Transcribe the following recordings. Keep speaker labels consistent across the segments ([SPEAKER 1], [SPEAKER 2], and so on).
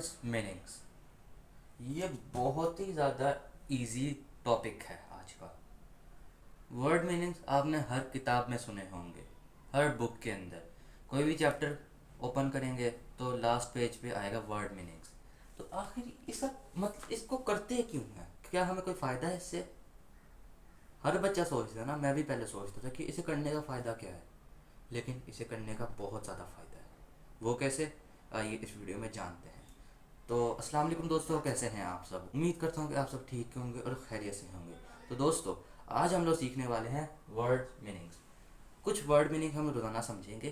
[SPEAKER 1] Words meanings, ये बहुत ही ज़्यादा इजी टॉपिक है आज का। वर्ड मीनिंग्स आपने हर किताब में सुने होंगे, हर बुक के अंदर कोई भी चैप्टर ओपन करेंगे तो लास्ट पेज पे आएगा वर्ड मीनिंग्स। तो आखिर इसका मतलब इसको करते क्यों हैं, क्या हमें कोई फ़ायदा है इससे? हर बच्चा सोचता है ना, मैं भी पहले सोचता था कि इसे करने का फ़ायदा क्या है, लेकिन इसे करने का बहुत ज़्यादा फ़ायदा है। वो कैसे, आइए इस वीडियो में जानते हैं। तो अस्सलाम वालेकुम दोस्तों, कैसे हैं आप सब? उम्मीद करता हूँ कि आप सब ठीक होंगे और खैरियत से होंगे। तो दोस्तों, आज हम लोग सीखने वाले हैं वर्ड मीनिंग्स। कुछ वर्ड मीनिंग हम रोज़ाना समझेंगे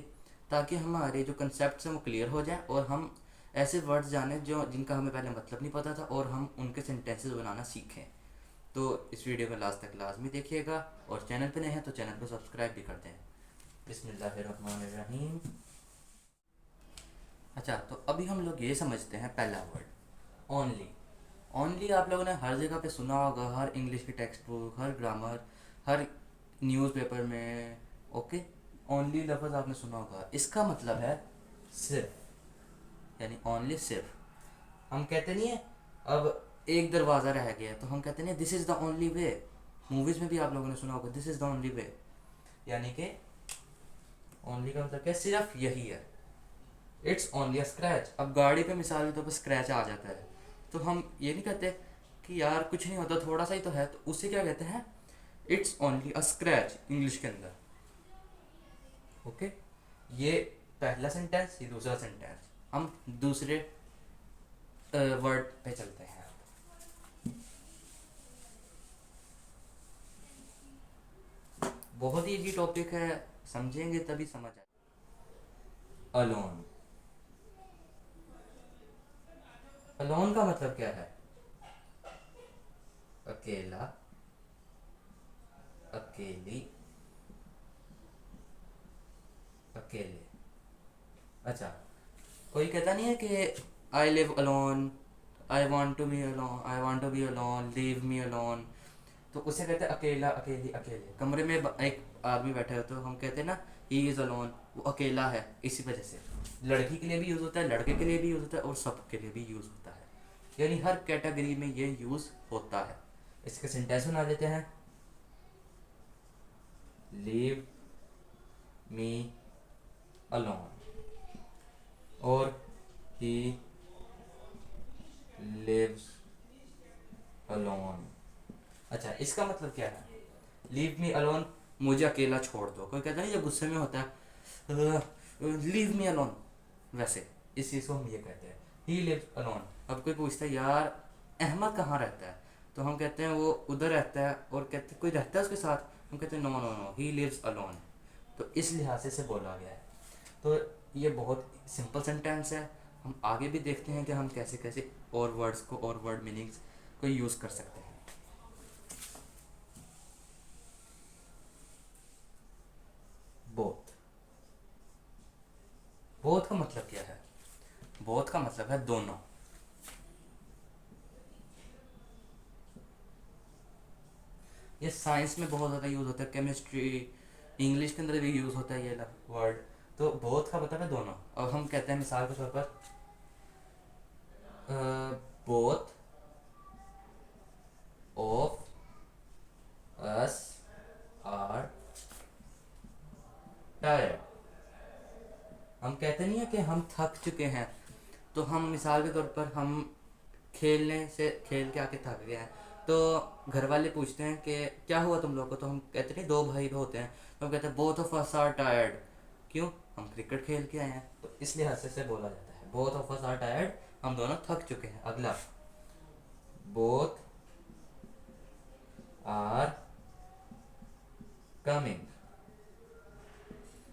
[SPEAKER 1] ताकि हमारे जो कंसेप्ट हैं वो क्लियर हो जाएं और हम ऐसे वर्ड्स जानें जो जिनका हमें पहले मतलब नहीं पता था और हम उनके सेंटेंसेस बनाना सीखें। तो इस वीडियो को लास्ट तक लाजमी देखिएगा और चैनल पे नए हैं तो चैनल को सब्सक्राइब भी कर दें। बिस्मिल्लाहिर्रहमानिर्रहीम। अच्छा, तो अभी हम लोग ये समझते हैं पहला वर्ड ओनली। ओनली आप लोगों ने हर जगह पे सुना होगा, हर इंग्लिश की टेक्स्ट बुक, हर ग्रामर, हर न्यूज़पेपर में। ओके, ओनली लफ्ज़ आपने सुना होगा, इसका मतलब है सिर्फ, यानी ओनली सिर्फ। हम कहते नहीं है अब एक दरवाज़ा रह गया तो हम कहते नहीं this is the only way. Movies में भी आप लोगों ने सुना होगा this is the only way, यानी कि ओनली का मतलब क्या, सिर्फ यही है। It's only a scratch. अब गाड़ी पे मिसाल के तौर पर स्क्रैच आ जाता है तो हम ये नहीं कहते कि यार कुछ नहीं होता, थोड़ा सा ही तो है, तो उसे क्या कहते हैं, it's only a scratch English के अंदर। ओके, ये पहला सेंटेंस, ये दूसरा सेंटेंस। हम दूसरे वर्ड पे चलते हैं। बहुत ही इजी टॉपिक है, समझेंगे तभी समझ आए। अलोन। अलोन का मतलब क्या है? अकेला, अकेली, अकेले। अच्छा, कोई कहता नहीं है कि I live alone, I want to be alone, I want to be alone, leave me alone. तो उसे कहते हैं अकेला, अकेली, अकेले। कमरे में एक आदमी बैठा है तो हम कहते हैं ना ही इज़ अलोन, वो अकेला है। इसी वजह से लड़की के लिए भी यूज़ होता है, लड़के के लिए भी यूज़ होता है और सब के लिए भी यूज़ होता है, यानी हर कैटेगरी में ये यूज़ होता है। इसके सेंटेंस बना देते हैं। लीव मी अलोन और ही लिव्स अलोन। अच्छा, इसका मतलब क्या है? लीव मी अलोन, मुझे अकेला छोड़ दो। कोई कहता नहीं जब गुस्से में होता है लीव मी अलोन, वैसे इस चीज़ को हम ये कहते हैं ही लिव्स अलोन। अब कोई पूछता है यार अहमद कहाँ रहता है, तो हम कहते हैं वो उधर रहता है, और कहते कोई रहता है उसके साथ, हम कहते हैं no no no he lives alone. तो इस लिहाज से बोला गया है। तो ये बहुत सिंपल सेंटेंस है। हम आगे भी देखते हैं कि हम कैसे कैसे और वर्ड्स को और वर्ड मीनिंग्स को यूज़ कर सकते हैं। बोथ। बोथ का मतलब क्या है? बोथ का मतलब है दोनों। ये साइंस में बहुत ज़्यादा यूज़ होता है, केमिस्ट्री, इंग्लिश के अंदर भी यूज़ होता है ये वर्ड। तो बोथ का मतलब है दोनों। अब हम कहते हैं मिसाल के तौर पर both of us are tired. हम कहते नहीं है कि हम थक चुके हैं, तो हम मिसाल के तौर पर हम खेलने से खेल के आके थक गए हैं, तो घर वाले पूछते हैं कि क्या हुआ तुम लोग को, तो हम कहते नहीं दो भाई होते हैं तो हम कहते हैं both of us are tired. क्यों? हम क्रिकेट खेल के आए हैं, तो इस लिहाज से बोला जाता है both of us are tired, हम दोनों थक चुके हैं। अगला, बोथ आर कमिंग।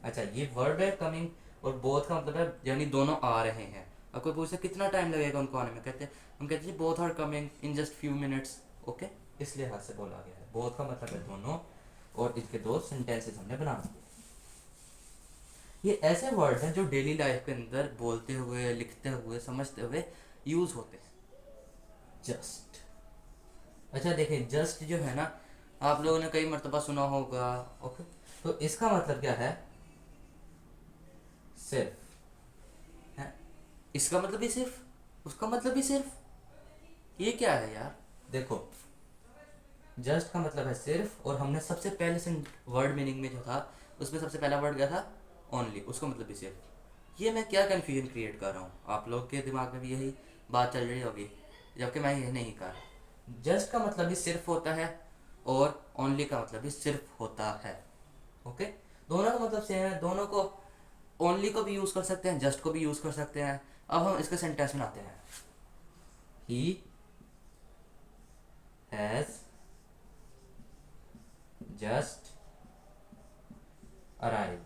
[SPEAKER 1] अच्छा, ये वर्ब है कमिंग, और बोथ का मतलब है यानी दोनों आ रहे हैं। अब कोई पूछे कितना टाइम लगेगा उनको आने में, कहते हैं हम कहते हैं both are coming in just few minutes. Okay, इस लिहाज से बोला गया है। बोथ का मतलब है दोनों, और इसके दो सेंटेंसेस हमने बना दिए। ये ऐसे वर्ड हैं जो डेली लाइफ के अंदर बोलते हुए, लिखते हुए, समझते हुए यूज होते हैं। जस्ट। अच्छा देखें, जस्ट जो है ना, आप लोगों ने कई मरतबा सुना होगा। ओके, तो इसका मतलब क्या है? सिर्फ है। इसका मतलब भी सिर्फ, उसका मतलब ही सिर्फ, ये क्या है यार? देखो, जस्ट का मतलब है सिर्फ, और हमने सबसे पहले से वर्ड मीनिंग में जो था उसमें सबसे पहला वर्ड क्या था? ओनली, उसका मतलब भी सिर्फ। ये मैं क्या कन्फ्यूजन क्रिएट कर रहा हूँ, आप लोग के दिमाग में भी यही बात चल रही होगी, जबकि मैं ये नहीं कर रहा। जस्ट का मतलब भी सिर्फ होता है और ओनली का मतलब भी सिर्फ होता है। ओके, दोनों का मतलब सेम है, दोनों को, ओनली को भी यूज़ कर सकते हैं, जस्ट को भी यूज़ कर सकते हैं। अब हम इसके सेंटेंस में आते हैं। He has just arrive.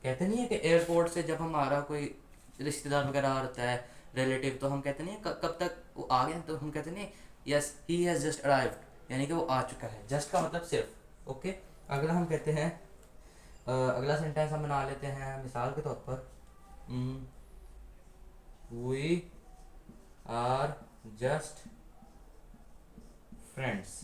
[SPEAKER 1] कहते नहीं है कि एयरपोर्ट से जब हमारा कोई रिश्तेदार वगैरह आता है, रिलेटिव, तो हम कहते नहीं है कब तक वो आ गए, तो हम कहते नहीं yes he has just arrived, यानी कि वो आ चुका है। जस्ट का मतलब सिर्फ। ओके, अगला हम कहते हैं, अगला सेंटेंस हम बना लेते हैं मिसाल के तौर पर, वी आर जस्ट फ्रेंड्स।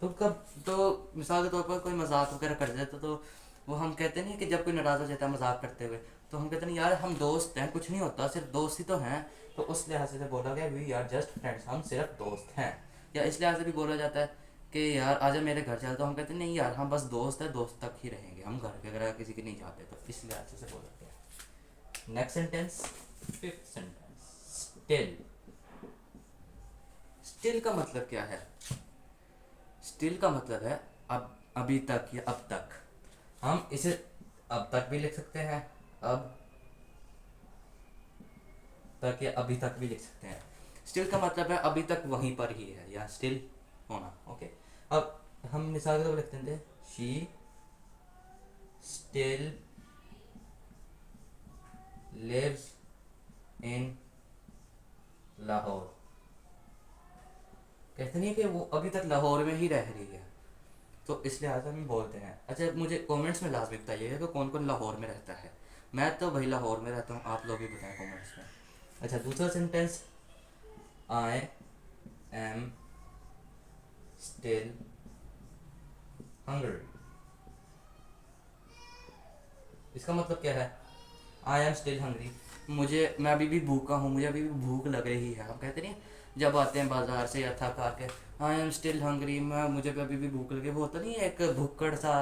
[SPEAKER 1] तो कब, तो मिसाल के तौर पर कोई मजाक वगैरह कर देता, तो वो हम कहते नहीं कि जब कोई नाराज़ हो जाता है मजाक करते हुए, तो हम कहते नहीं यार हम दोस्त हैं, कुछ नहीं होता, सिर्फ दोस्त ही तो हैं। तो उस लिहाज से बोला गया वी आर जस्ट फ्रेंड्स, हम सिर्फ दोस्त हैं। या इस लिहाज से भी बोला जाता है कि यार आजा मेरे घर चल, तो हम कहते नहीं यार हम बस दोस्त हैं, दोस्त तक ही रहेंगे, हम घर वगैरह किसी के नहीं जाते। तो इस लिहाज से बोला गया। Next sentence, fifth sentence, still. Still का मतलब क्या है? स्टिल का मतलब है अब, अभी तक या अब तक। हम इसे अब तक भी लिख सकते हैं, अब तक या अभी तक भी लिख सकते हैं। स्टिल का मतलब है अभी तक वहीं पर ही है, या स्टिल होना। ओके, अब हम मिसाल के तौर पर लिखते हैं, she still lives in Lahore. कहते नहीं कि वो अभी तक लाहौर में ही रह रही है, तो इस लिहाज से हम बोलते हैं। अच्छा, मुझे कमेंट्स में लाजमी बताइएगा कि कौन कौन लाहौर में रहता है। मैं तो भाई लाहौर में रहता हूँ, आप लोग भी बताएं कमेंट्स में। अच्छा, दूसरा sentence, I am still hungry. इसका मतलब क्या है? आई एम स्टिल हंग्री, मैं अभी भी भूखा हूँ, मुझे अभी भी भूख लग रही है। हम कहते नहीं जब आते हैं बाजार से या थक के, आई एम स्टिल हंग्री, मुझे भी अभी भी भूख लगी। वो होता नहीं है एक भुक्कड़ सा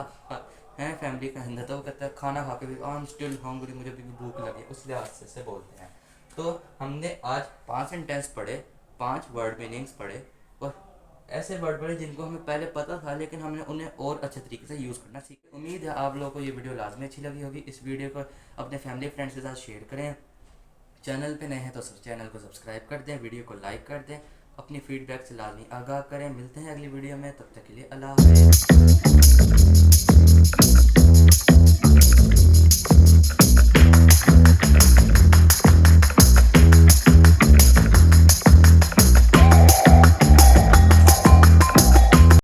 [SPEAKER 1] है फैमिली का अंदर, तो वो कहता है खाना खा के भी आई एम स्टिल हंग्री, मुझे अभी भी भूख लगी, उस लिहाज से बोलते हैं। तो हमने आज 5 सेंटेंस पढ़े, 5 वर्ड मीनिंग्स पढ़े, और ऐसे वर्ड पढ़े जिनको हमें पहले पता था, लेकिन हमने उन्हें और अच्छे तरीके से यूज़ करना सीखा। उम्मीद है आप लोगों को ये वीडियो लाजमी अच्छी लगी होगी। इस वीडियो को अपने फैमिली फ्रेंड्स के साथ शेयर करें। चैनल पे नए हैं तो चैनल को सब्सक्राइब कर दें, वीडियो को लाइक कर दें, अपनी फीडबैक से लाजमी आगाह करें। मिलते हैं अगली वीडियो में, तब तक के लिए अल्लाह हाफ़िज़।